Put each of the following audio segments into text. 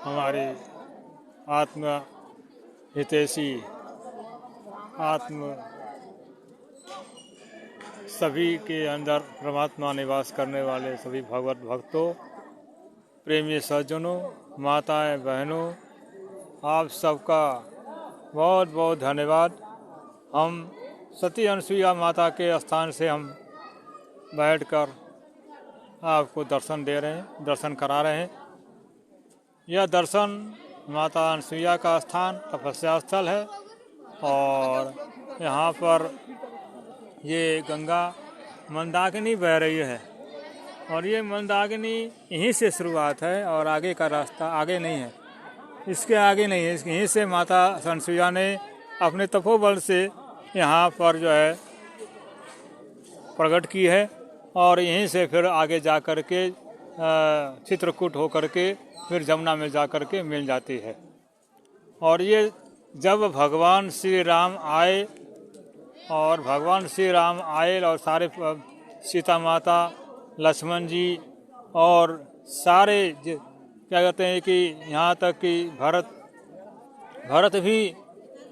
हमारे आत्म हितैषी आत्म सभी के अंदर परमात्मा निवास करने वाले सभी भगवत भक्तों, प्रेमी सज्जनों, माताएं, बहनों, आप सबका बहुत बहुत धन्यवाद। हम सती अनसुईया माता के स्थान से हम बैठकर आपको दर्शन दे रहे हैं, दर्शन करा रहे हैं। यह दर्शन माता अनसुईया का स्थान तपस्या स्थल है और यहाँ पर ये गंगा मंदाकिनी बह रही है और ये मंदाकिनी यहीं से शुरुआत है और आगे का रास्ता आगे नहीं है, इसके आगे नहीं है। यहीं से माता अनसुईया ने अपने तपोबल से यहाँ पर जो है प्रकट की है और यहीं से फिर आगे जा कर के चित्रकूट हो कर के फिर जमुना में जा कर के मिल जाती है। और ये जब भगवान श्री राम आए और सारे सीता माता, लक्ष्मण जी और सारे क्या कहते हैं कि यहाँ तक कि भरत भी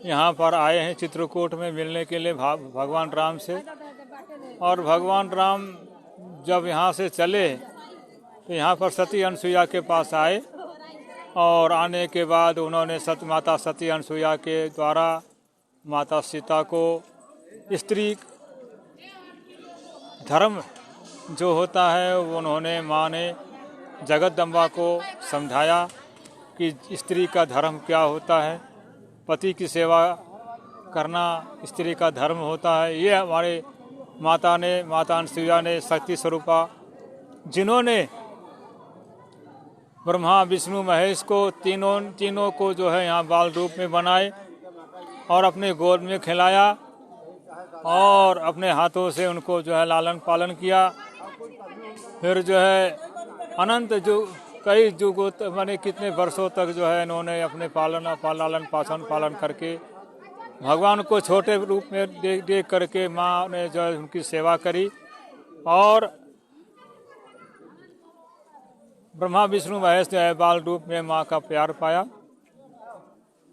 यहाँ पर आए हैं चित्रकूट में मिलने के लिए भगवान राम से। और भगवान राम जब यहाँ से चले तो यहाँ पर सती अनसुईया के पास आए और आने के बाद उन्होंने माता सती अनसुईया के द्वारा माता सीता को स्त्री धर्म जो होता है वो उन्होंने माँ ने जगदम्बा को समझाया कि स्त्री का धर्म क्या होता है, पति की सेवा करना स्त्री का धर्म होता है। ये हमारे माता अनसुईया ने शक्ति स्वरूपा, जिन्होंने ब्रह्मा विष्णु महेश को तीनों को जो है यहाँ बाल रूप में बनाए और अपने गोद में खिलाया और अपने हाथों से उनको जो है लालन पालन किया। फिर जो है अनंत जो कई युगों माने कितने वर्षों तक जो है इन्होंने अपने लालन पालन करके भगवान को छोटे रूप में देख करके माँ ने जो है उनकी सेवा करी और ब्रह्मा विष्णु महेश जो है बाल रूप में माँ का प्यार पाया।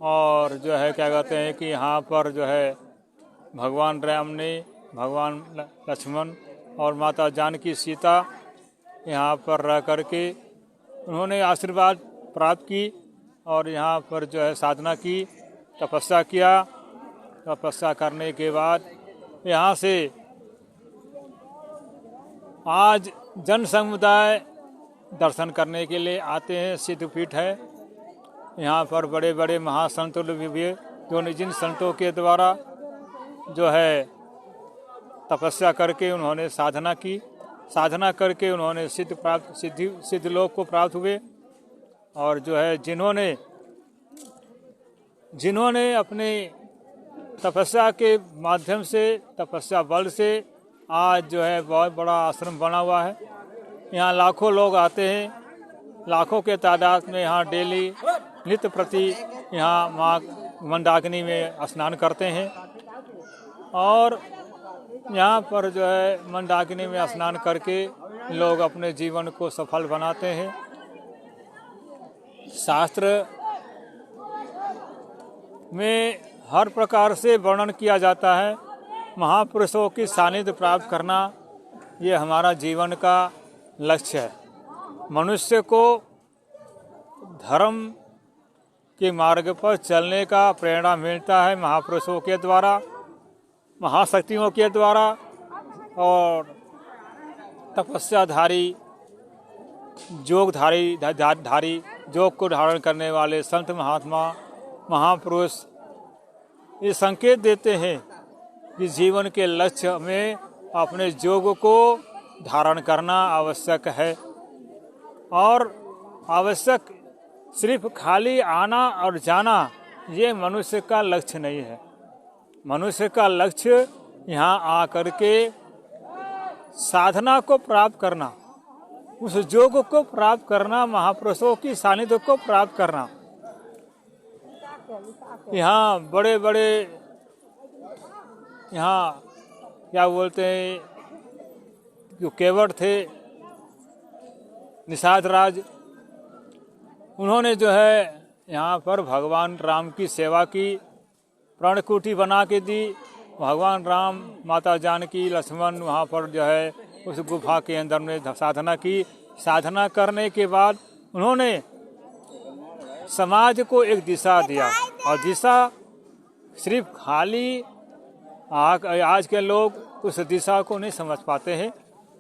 और जो है क्या कहते हैं कि यहाँ पर जो है भगवान राम ने, भगवान लक्ष्मण और माता जानकी सीता यहाँ पर रह करके उन्होंने आशीर्वाद प्राप्त की और यहाँ पर जो है साधना की, तपस्या किया। तपस्या करने के बाद यहाँ से आज जन समुदाय दर्शन करने के लिए आते हैं। सिद्धपीठ है यहाँ पर, बड़े बड़े महासंतों भी जो जिन संतों के द्वारा जो है तपस्या करके उन्होंने साधना करके उन्होंने सिद्ध लोक को प्राप्त हुए। और जो है जिन्होंने अपने तपस्या के माध्यम से, तपस्या बल से आज जो है बहुत बड़ा आश्रम बना हुआ है। यहाँ लाखों लोग आते हैं, लाखों के तादाद में यहाँ डेली नित्य प्रति यहाँ माँ मंदाकिनी में स्नान करते हैं और यहाँ पर जो है मंदाकिनी में स्नान करके लोग अपने जीवन को सफल बनाते हैं। शास्त्र में हर प्रकार से वर्णन किया जाता है। महापुरुषों की सानिध्य प्राप्त करना ये हमारा जीवन का लक्ष्य है। मनुष्य को धर्म के मार्ग पर चलने का प्रेरणा मिलता है महापुरुषों के द्वारा, महाशक्तियों के द्वारा और तपस्याधारी योग को धारण करने वाले संत महात्मा महापुरुष ये संकेत देते हैं कि जीवन के लक्ष्य में अपने योग को धारण करना आवश्यक है। और आवश्यक सिर्फ खाली आना और जाना ये मनुष्य का लक्ष्य नहीं है। मनुष्य का लक्ष्य यहाँ आकर के साधना को प्राप्त करना, उस योग को प्राप्त करना, महापुरुषों की सानिध्य को प्राप्त करना। यहाँ बड़े बड़े यहाँ क्या बोलते हैं जो केवट थे निषाद राज, उन्होंने जो है यहाँ पर भगवान राम की सेवा की, प्रणकुटी बना के दी। भगवान राम, माता जानकी, लक्ष्मण वहाँ पर जो है उस गुफा के अंदर में साधना की। साधना करने के बाद उन्होंने समाज को एक दिशा दिया, और दिशा सिर्फ खाली आज के लोग उस दिशा को नहीं समझ पाते हैं।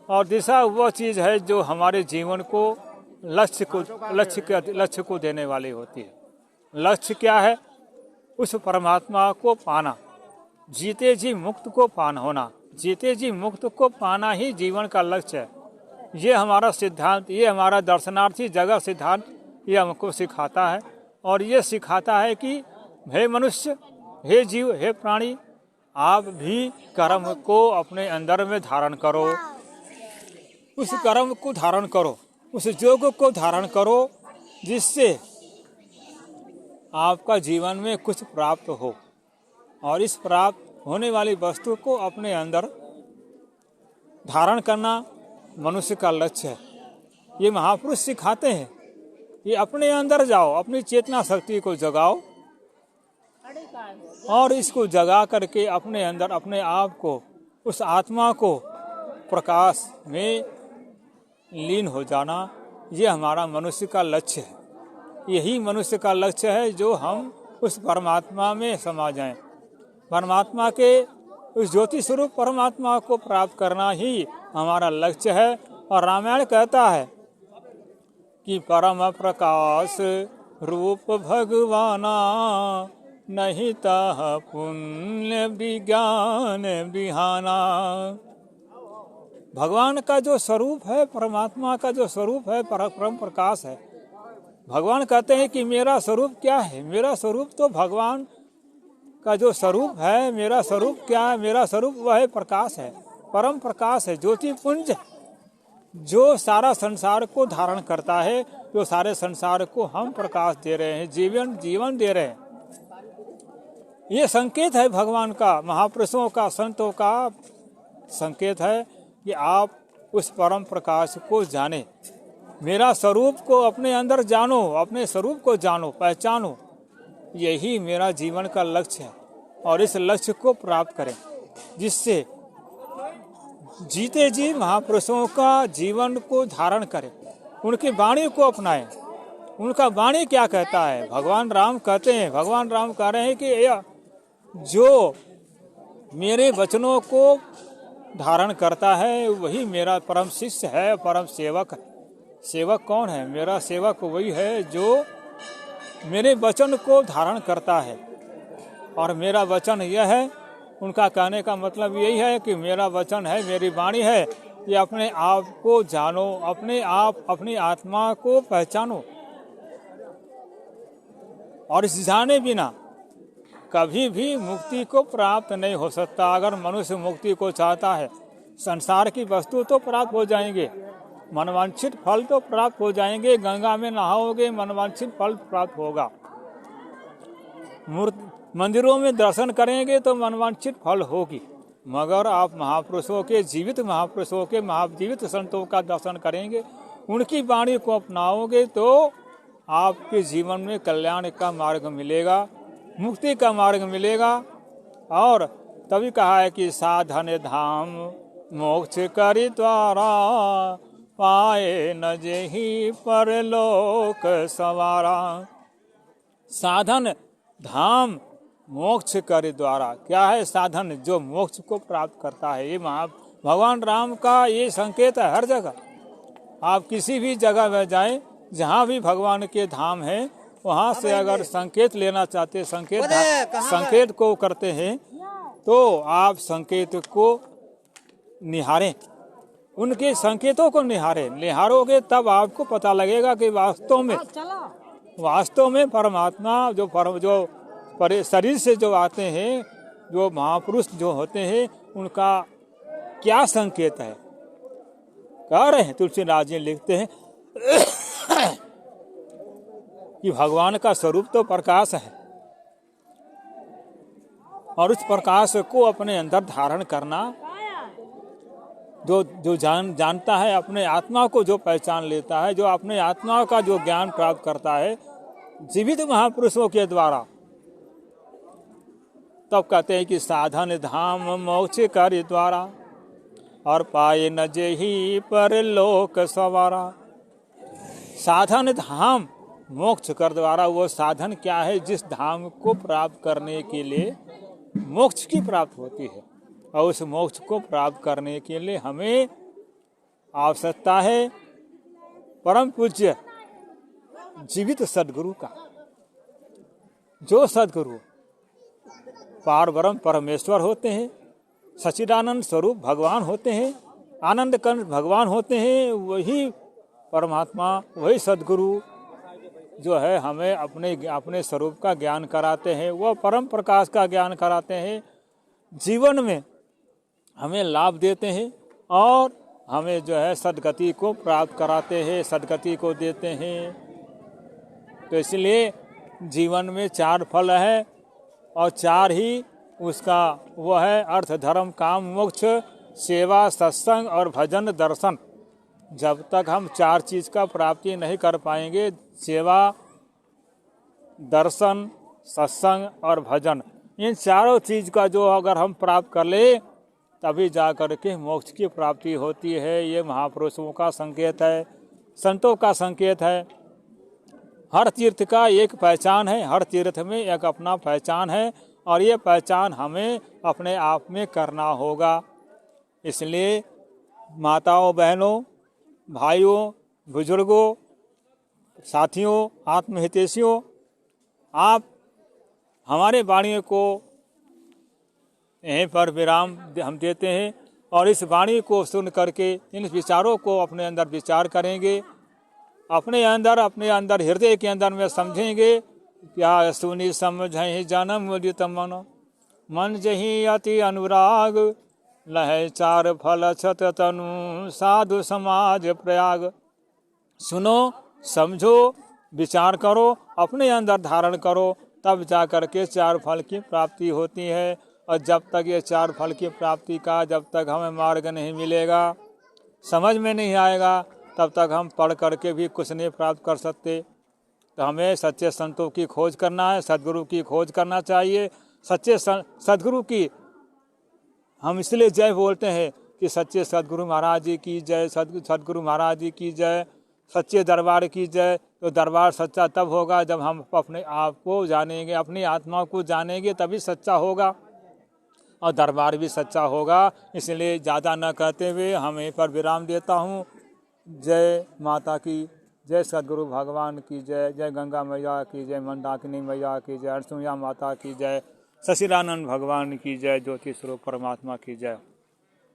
और दिशा वह चीज़ है जो हमारे जीवन को लक्ष्य को देने वाली होती है। लक्ष्य क्या है? उस परमात्मा को पाना, जीते जी मुक्त को पान होना। जीते जी मुक्त को पाना ही जीवन का लक्ष्य है। ये हमारा सिद्धांत, ये हमारा दर्शनार्थी जगत सिद्धांत ये हमको सिखाता है। और ये सिखाता है कि हे मनुष्य, हे जीव, हे प्राणी, आप भी कर्म को अपने अंदर में धारण करो। उस कर्म को धारण करो, उस योग को धारण करो, जिससे आपका जीवन में कुछ प्राप्त हो। और इस प्राप्त होने वाली वस्तु को अपने अंदर धारण करना मनुष्य का लक्ष्य है। ये महापुरुष सिखाते हैं कि अपने अंदर जाओ, अपनी चेतना शक्ति को जगाओ, और इसको जगा करके अपने अंदर अपने आप को, उस आत्मा को प्रकाश में लीन हो जाना। ये हमारा मनुष्य का लक्ष्य है। यही मनुष्य का लक्ष्य है, जो हम उस परमात्मा में समा जाएं। परमात्मा के उस ज्योति स्वरूप परमात्मा को प्राप्त करना ही हमारा लक्ष्य है। और रामायण कहता है कि परम प्रकाश रूप भगवाना, नहीं तह पुण्य विज्ञान बिहाना। भगवान का जो स्वरूप है, परमात्मा का जो स्वरूप है, परम प्रकाश है। भगवान कहते हैं कि मेरा स्वरूप क्या है? मेरा स्वरूप तो भगवान का जो स्वरूप है, मेरा स्वरूप क्या है? मेरा स्वरूप वह है प्रकाश है, परम प्रकाश है, ज्योति पुंज, जो सारा संसार को धारण करता है, जो सारे संसार को हम प्रकाश दे रहे हैं, जीवन दे रहे हैं। ये संकेत है भगवान का, महापुरुषों का, संतों का संकेत है कि आप उस परम प्रकाश को जाने। मेरा स्वरूप को अपने अंदर जानो, अपने स्वरूप को जानो, पहचानो। यही मेरा जीवन का लक्ष्य है। और इस लक्ष्य को प्राप्त करें, जिससे जीते जी महापुरुषों का जीवन को धारण करें, उनकी वाणी को अपनाएं। उनका वाणी क्या कहता है? भगवान राम कहते हैं, भगवान राम कह रहे हैं कि जो मेरे वचनों को धारण करता है वही मेरा परम शिष्य है, परम सेवक है। सेवक कौन है? मेरा सेवक वही है जो मेरे वचन को धारण करता है। और मेरा वचन यह है, उनका कहने का मतलब यही है कि मेरा वचन है, मेरी वाणी है कि अपने आप को जानो, अपने आप, अपनी आत्मा को पहचानो। और इस जाने बिना कभी भी मुक्ति को प्राप्त नहीं हो सकता। अगर मनुष्य मुक्ति को चाहता है, संसार की वस्तु तो प्राप्त हो जाएंगे, मनवांछित फल तो प्राप्त हो जाएंगे। गंगा में नहाओगे, मनवांछित फल प्राप्त होगा। मंदिरों में दर्शन करेंगे तो मनवांछित फल होगी। मगर आप महापुरुषों के, जीवित महापुरुषों के, जीवित संतों का दर्शन करेंगे, उनकी वाणी को अपनाओगे, तो आपके जीवन में कल्याण का मार्ग मिलेगा, मुक्ति का मार्ग मिलेगा। और तभी कहा है कि साधन धाम मोक्ष करि द्वारा, पाए न जेहि परलोक सवारा। साधन धाम मोक्ष करि द्वारा, क्या है साधन? जो मोक्ष को प्राप्त करता है। ये भगवान राम का ये संकेत है हर जगह। आप किसी भी जगह में जाएं, जहाँ भी भगवान के धाम है, वहाँ से अगर संकेत लेना चाहते, संकेत को करते हैं, तो आप संकेत को निहारें, उनके संकेतों को निहारोगे, तब आपको पता लगेगा कि वास्तव में परमात्मा जो शरीर से जो आते हैं, जो महापुरुष जो होते हैं, उनका क्या संकेत है। कह रहे हैं तुलसीदास जी लिखते हैं कि भगवान का स्वरूप तो प्रकाश है, और उस प्रकाश को अपने अंदर धारण करना जो जानता है अपने आत्मा को, जो पहचान लेता है, जो अपने आत्मा का जो ज्ञान प्राप्त करता है जीवित महापुरुषों के द्वारा, तब कहते हैं कि साधन धाम मोक्ष कर द्वारा और पाए न जेहि पर लोक सवारा। साधन धाम मोक्ष कर द्वारा, वो साधन क्या है? जिस धाम को प्राप्त करने के लिए मोक्ष की प्राप्ति होती है, और उस मोक्ष को प्राप्त करने के लिए हमें आवश्यकता है परम पूज्य जीवित सद्गुरु का। जो सद्गुरु पारब्रह्म परमेश्वर होते हैं, सच्चिदानंद स्वरूप भगवान होते हैं, आनंद कंद भगवान होते हैं, वही परमात्मा, वही सद्गुरु जो है हमें अपने स्वरूप का ज्ञान कराते हैं, वह परम प्रकाश का ज्ञान कराते हैं, जीवन में हमें लाभ देते हैं और हमें जो है सद्गति को प्राप्त कराते हैं, सद्गति को देते हैं। तो इसलिए जीवन में 4 फल है और 4 ही उसका वो है अर्थ धर्म काम मोक्ष, सेवा सत्संग और भजन दर्शन। जब तक हम 4 चीज़ का प्राप्ति नहीं कर पाएंगे, सेवा दर्शन सत्संग और भजन, इन चारों चीज़ का जो अगर हम प्राप्त कर ले तभी जा कर के मोक्ष की प्राप्ति होती है। ये महापुरुषों का संकेत है, संतों का संकेत है। हर तीर्थ का एक पहचान है, हर तीर्थ में एक अपना पहचान है और ये पहचान हमें अपने आप में करना होगा। इसलिए माताओं, बहनों, भाइयों, बुजुर्गों, साथियों, आत्महितैषियों, आप हमारे वाणी को यहीं पर विराम हम देते हैं और इस वाणी को सुन करके इन विचारों को अपने अंदर विचार करेंगे, अपने अंदर हृदय के अंदर में समझेंगे। क्या सुनी समझहि जन्म मुदित मन जहि अति अनुराग, लहै 4 फल छत तनु साधु समाज प्रयाग। सुनो, समझो, विचार करो, अपने अंदर धारण करो, तब जा कर के 4 फल की प्राप्ति होती है। और जब तक ये 4 फल की प्राप्ति का जब तक हमें मार्ग नहीं मिलेगा, समझ में नहीं आएगा, तब तक हम पढ़ करके भी कुछ नहीं प्राप्त कर सकते। तो हमें सच्चे संतों की खोज करना है, सद्गुरु की खोज करना चाहिए। सच्चे सद्गुरु की हम इसलिए जय बोलते हैं कि सच्चे सद्गुरु महाराज जी की जय, सद्गुरु महाराज जी की जय, सच्चे दरबार की जय। तो दरबार सच्चा तब होगा जब हम अपने आप को जानेंगे, अपनी आत्मा को जानेंगे, तभी सच्चा होगा और दरबार भी सच्चा होगा। इसलिए ज़्यादा न कहते हुए हम यहीं पर विराम देता हूँ। जय माता की, जय सद्गुरु भगवान की जय, जय गंगा मैया की जय, मंदाकिनी मैया की जय, अनसुईया माता की जय, सच्चिदानंद भगवान की जय, ज्योति स्वरूप परमात्मा की जय।